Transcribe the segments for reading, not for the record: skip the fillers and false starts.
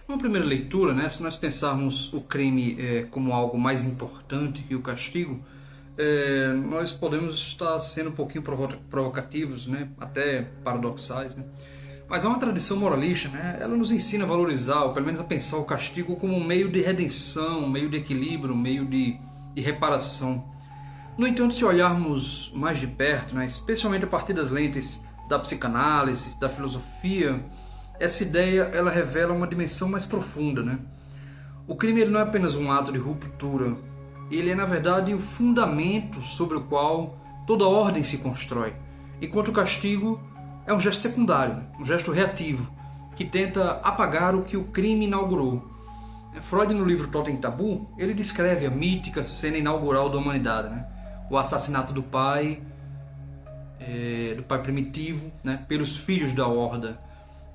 Numa primeira leitura, né, se nós pensarmos o crime como algo mais importante que o castigo, nós podemos estar sendo um pouquinho provocativos, né, até paradoxais, né? Mas há uma tradição moralista, né, ela nos ensina a valorizar, ou pelo menos a pensar o castigo como um meio de redenção, um meio de equilíbrio, um meio de reparação. No entanto, se olharmos mais de perto, né, especialmente a partir das lentes da psicanálise, da filosofia, essa ideia ela revela uma dimensão mais profunda, né? O crime ele não é apenas um ato de ruptura, ele é na verdade o fundamento sobre o qual toda ordem se constrói, enquanto o castigo é um gesto secundário, um gesto reativo, que tenta apagar o que o crime inaugurou. Freud, no livro Totem e Tabu, ele descreve a mítica cena inaugural da humanidade, né? O assassinato do pai primitivo, né, pelos filhos da horda.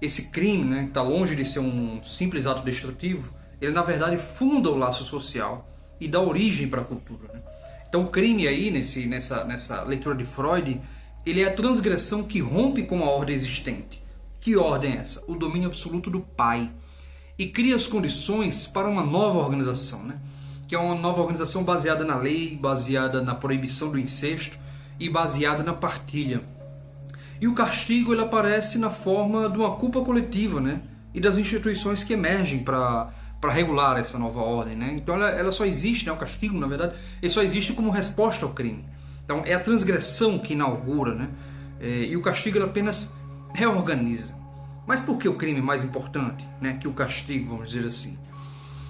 Esse crime, né, que está longe de ser um simples ato destrutivo, ele na verdade funda o laço social e dá origem para a cultura, né? Então o crime aí, nessa leitura de Freud, ele é a transgressão que rompe com a ordem existente. Que ordem é essa? O domínio absoluto do pai. E cria as condições para uma nova organização, né? Que é uma nova organização baseada na lei, baseada na proibição do incesto e baseada na partilha. E o castigo ele aparece na forma de uma culpa coletiva, né? E das instituições que emergem para regular essa nova ordem, né? Então ela só existe, né? O castigo, na verdade, ele só existe como resposta ao crime. Então é a transgressão que inaugura, né? E o castigo ele apenas reorganiza. Mas por que o crime é mais importante, né, que o castigo, vamos dizer assim?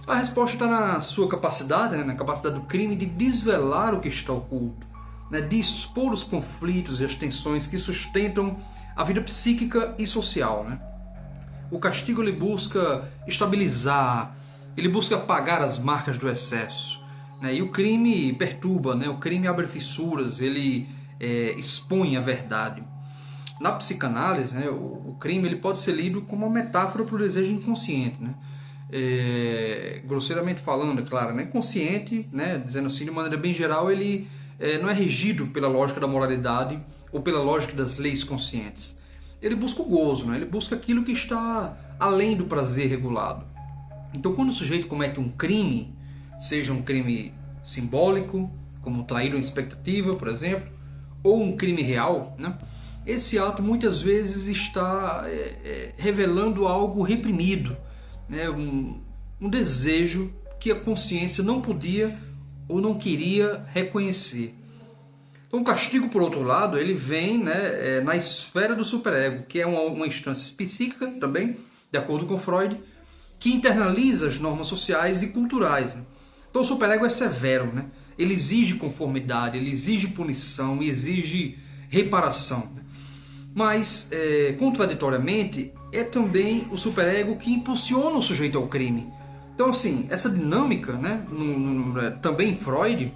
A resposta está na sua capacidade, né, na capacidade do crime de desvelar o que está oculto, né, de expor os conflitos e as tensões que sustentam a vida psíquica e social, né? O castigo ele busca estabilizar, ele busca apagar as marcas do excesso, né? E o crime perturba, né? O crime abre fissuras, ele expõe a verdade. Na psicanálise, né, o crime ele pode ser lido como uma metáfora para o desejo inconsciente, né? Grosseiramente falando, é claro, né? Inconsciente, né, dizendo assim de maneira bem geral, ele não é regido pela lógica da moralidade ou pela lógica das leis conscientes. Ele busca o gozo, né? Ele busca aquilo que está além do prazer regulado. Então, quando o sujeito comete um crime, seja um crime simbólico, como trair uma expectativa, por exemplo, ou um crime real, né? Esse ato muitas vezes está revelando algo reprimido, né? Um desejo que a consciência não podia ou não queria reconhecer. Então o castigo, por outro lado, ele vem, né, na esfera do superego, que é uma instância psíquica também, de acordo com Freud, que internaliza as normas sociais e culturais, né? Então o superego é severo, né? Ele exige conformidade, ele exige punição, exige reparação. Mas, contraditoriamente, é também o superego que impulsiona o sujeito ao crime. Então, assim, essa dinâmica, né, também em Freud,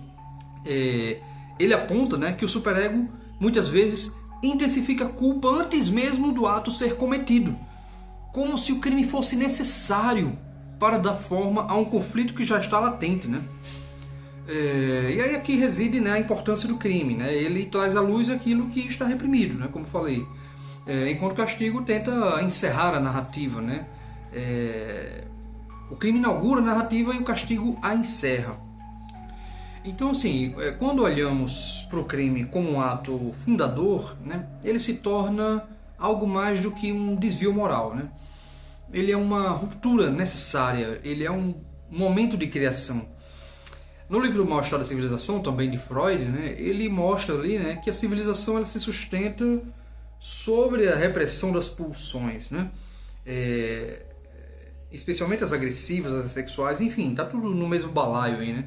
ele aponta, né, que o superego, muitas vezes, intensifica a culpa antes mesmo do ato ser cometido. Como se o crime fosse necessário para dar forma a um conflito que já está latente, né? E aí aqui reside, né, a importância do crime, né? Ele traz à luz aquilo que está reprimido, né, como falei. Enquanto o castigo tenta encerrar a narrativa, né? O crime inaugura a narrativa e o castigo a encerra. Então, assim, quando olhamos para o crime como um ato fundador, né, ele se torna algo mais do que um desvio moral, né? Ele é uma ruptura necessária, ele é um momento de criação. No livro O Mal-Estar da Civilização, também de Freud, né, ele mostra ali, né, que a civilização ela se sustenta sobre a repressão das pulsões, né? Especialmente as agressivas, as sexuais, enfim, tá tudo no mesmo balaio aí, né?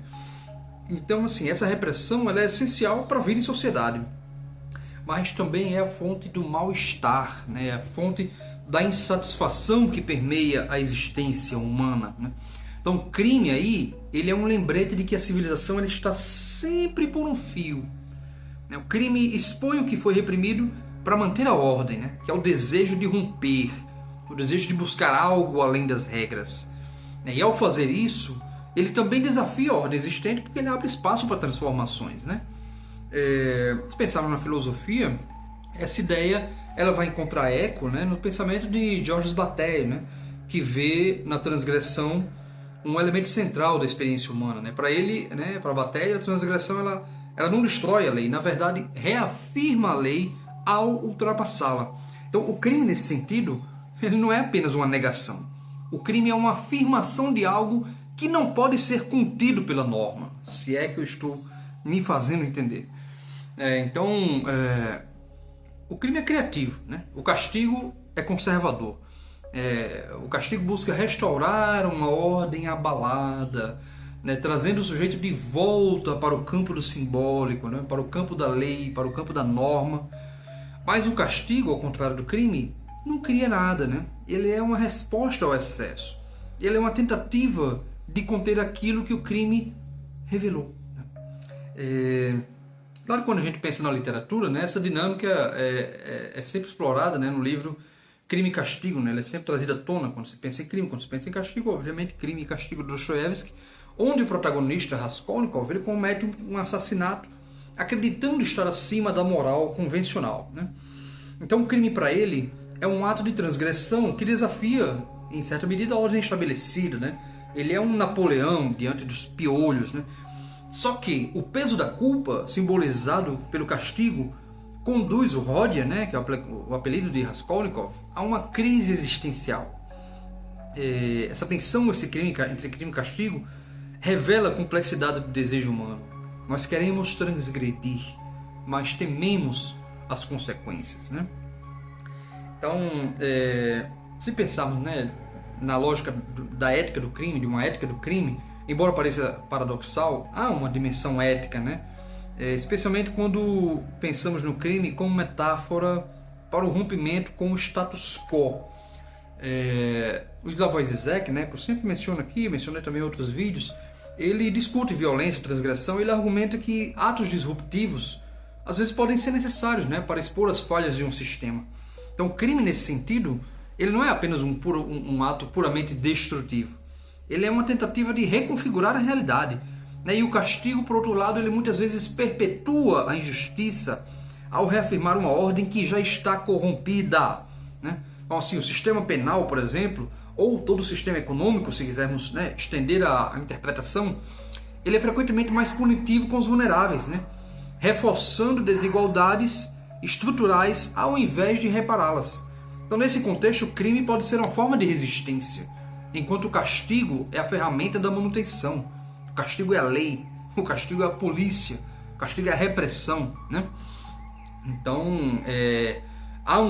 Então, assim, essa repressão ela é essencial para a vida em sociedade, mas também é a fonte do mal-estar, né? É a fonte da insatisfação que permeia a existência humana, né? Então, o crime aí, ele é um lembrete de que a civilização ela está sempre por um fio, né? O crime expõe o que foi reprimido para manter a ordem, né? Que é o desejo de romper, o desejo de buscar algo além das regras. E ao fazer isso, ele também desafia a ordem existente porque ele abre espaço para transformações, né? Se pensarmos na filosofia, essa ideia ela vai encontrar eco, né, no pensamento de Georges Bataille, né, que vê na transgressão um elemento central da experiência humana, né? Para ele, né, para Bataille, a transgressão ela não destrói a lei, na verdade reafirma a lei ao ultrapassá-la. Então o crime nesse sentido, ele não é apenas uma negação. O crime é uma afirmação de algo que não pode ser contido pela norma, se é que eu estou me fazendo entender. O crime é criativo, né? O castigo é conservador. O castigo busca restaurar uma ordem abalada, né? Trazendo o sujeito de volta para o campo do simbólico, né? Para o campo da lei, para o campo da norma. Mas o castigo, ao contrário do crime, não cria nada, né? Ele é uma resposta ao excesso. Ele é uma tentativa de conter aquilo que o crime revelou. Claro que quando a gente pensa na literatura, né, essa dinâmica é sempre explorada, né, no livro Crime e Castigo, né, ela é sempre trazida à tona quando se pensa em crime, quando se pensa em castigo, obviamente Crime e Castigo de Dostoiévski, onde o protagonista, Raskolnikov, ele comete um assassinato acreditando estar acima da moral convencional, né? Então o crime para ele é um ato de transgressão que desafia, em certa medida, a ordem estabelecida, né? Ele é um Napoleão diante dos piolhos, né? Só que o peso da culpa, simbolizado pelo castigo, conduz o Rodia, né, que é o apelido de Raskolnikov, a uma crise existencial. Essa tensão entre crime e castigo revela a complexidade do desejo humano. Nós queremos transgredir, mas tememos as consequências, né? Então, se pensarmos, né, na lógica da ética do crime, de uma ética do crime, embora pareça paradoxal, há uma dimensão ética, né? Especialmente quando pensamos no crime como metáfora para o rompimento com o status quo. O Slavoj Zizek, né, que eu sempre menciono aqui, mencionei também em outros vídeos, ele discute violência, transgressão, ele argumenta que atos disruptivos às vezes podem ser necessários, né, para expor as falhas de um sistema. Então o crime nesse sentido, ele não é apenas um ato puramente destrutivo. Ele é uma tentativa de reconfigurar a realidade. E o castigo, por outro lado, ele muitas vezes perpetua a injustiça ao reafirmar uma ordem que já está corrompida, né? Então, assim, o sistema penal, por exemplo, ou todo o sistema econômico, se quisermos, né, estender a interpretação, ele é frequentemente mais punitivo com os vulneráveis, né? Reforçando desigualdades estruturais ao invés de repará-las. Então, nesse contexto, o crime pode ser uma forma de resistência, enquanto o castigo é a ferramenta da manutenção. O castigo é a lei, o castigo é a polícia, o castigo é a repressão, né? Então, há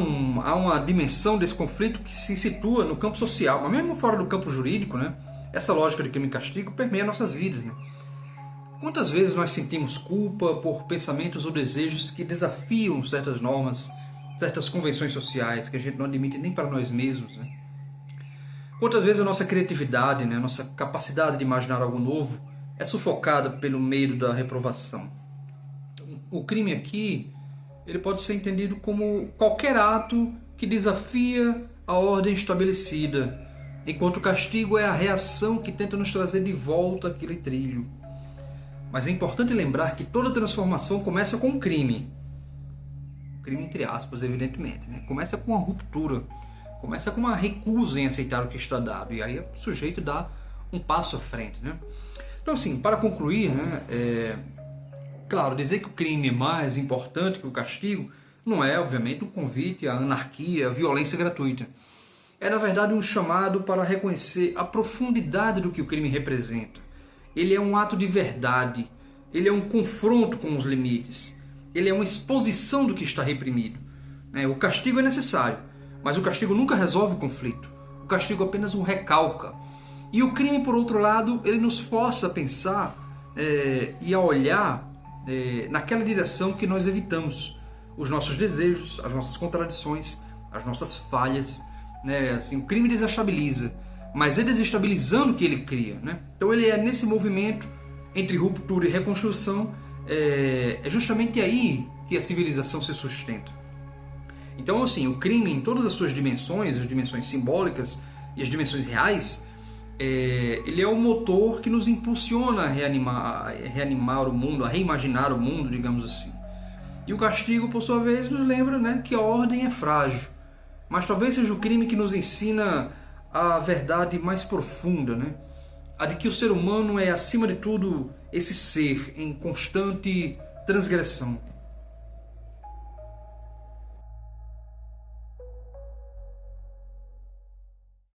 uma dimensão desse conflito que se situa no campo social, mas mesmo fora do campo jurídico, né? Essa lógica de crime e castigo permeia nossas vidas, né? Quantas vezes nós sentimos culpa por pensamentos ou desejos que desafiam certas normas, certas convenções sociais que a gente não admite nem para nós mesmos, né? Quantas vezes a nossa criatividade, né, a nossa capacidade de imaginar algo novo é sufocada pelo medo da reprovação. O crime aqui, ele pode ser entendido como qualquer ato que desafia a ordem estabelecida, enquanto o castigo é a reação que tenta nos trazer de volta àquele trilho. Mas é importante lembrar que toda transformação começa com um crime. Crime entre aspas, evidentemente, né? Começa com uma ruptura. Começa com uma recusa em aceitar o que está dado. E aí o sujeito dá um passo à frente, né? Então, assim, para concluir, né, claro, dizer que o crime é mais importante que o castigo não é, obviamente, um convite à anarquia, à violência gratuita. É, na verdade, um chamado para reconhecer a profundidade do que o crime representa. Ele é um ato de verdade. Ele é um confronto com os limites. Ele é uma exposição do que está reprimido. O castigo é necessário, mas o castigo nunca resolve o conflito. O castigo apenas o recalca. E o crime, por outro lado, ele nos força a pensar e a olhar naquela direção que nós evitamos. Os nossos desejos, as nossas contradições, as nossas falhas. Assim, o crime desestabiliza, mas é desestabilizando que ele cria, né? Então ele é nesse movimento entre ruptura e reconstrução, é justamente aí que a civilização se sustenta. Então, assim, o crime em todas as suas dimensões, as dimensões simbólicas e as dimensões reais, ele é o motor que nos impulsiona a reanimar o mundo, a reimaginar o mundo, digamos assim. E o castigo, por sua vez, nos lembra, né, que a ordem é frágil. Mas talvez seja o crime que nos ensina a verdade mais profunda, né? A de que o ser humano é, acima de tudo, esse ser em constante transgressão.